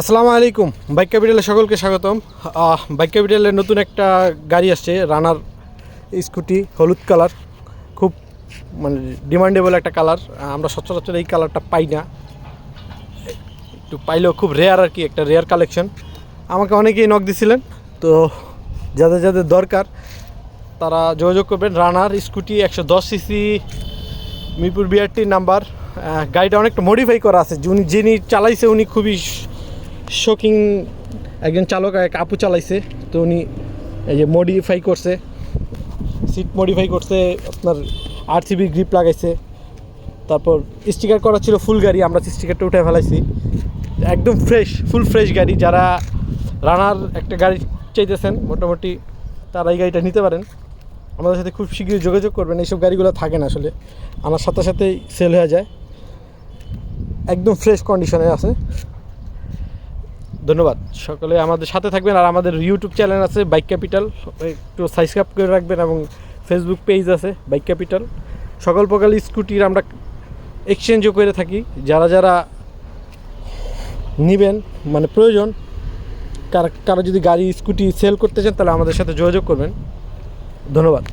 আসসালামু আলাইকুম। বাইক ক্যাপিটালে সকলকে স্বাগতম। বাইক ক্যাপিটালের নতুন একটা গাড়ি আসছে, রানার স্কুটি, হলুদ কালার। খুব মানে ডিমান্ডেবল একটা কালার। আমরা সচরাচর এই কালারটা পাই না, একটু পাইলেও খুব রেয়ার আর কি, একটা রেয়ার কালেকশন। আমাকে অনেকেই নক দিছিলেন, তো যাদের যাদের দরকার তারা যোগাযোগ করবেন। Runner scooty 110 CC, Mirpur BRT number. গাড়িটা অনেকটা মডিফাই করা আছে। যিনি চালাইছে উনি খুবই শোকিং একজন চালক, এক আপু চালাইছে, তো উনি এই যে মডিফাই করছে, সিট মডিফাই করছে, আপনার RCB গ্রিপ লাগাইছে, তারপর স্টিকার করা ছিল ফুল গাড়ি, আমরা স্টিকারটা উঠে ফেলাইছি। একদম ফ্রেশ, ফুল ফ্রেশ গাড়ি। যারা রানার একটা গাড়ি চাইতেছেন মোটামুটি তারা এই গাড়িটা নিতে পারেন। আমাদের সাথে খুব শীঘ্রই যোগাযোগ করবেন। এইসব গাড়িগুলো থাকে না আসলে, আমার সাথে সাথেই সেল হয়ে যায়। একদম ফ্রেশ কন্ডিশনে আছে। ধন্যবাদ। সকলে আমাদের সাথে থাকবেন। আর আমাদের ইউটিউব চ্যানেল আছে বাইক ক্যাপিটাল, একটু সাবস্ক্রাইব করে রাখবেন, এবং ফেসবুক পেজ আছে বাইক ক্যাপিটাল। সকল প্রকার স্কুটির আমরা এক্সচেঞ্জও করে থাকি। যারা যারা নেবেন, মানে প্রয়োজন, কারো যদি গাড়ি স্কুটি সেল করতে চান তাহলে আমাদের সাথে যোগাযোগ করবেন। ধন্যবাদ।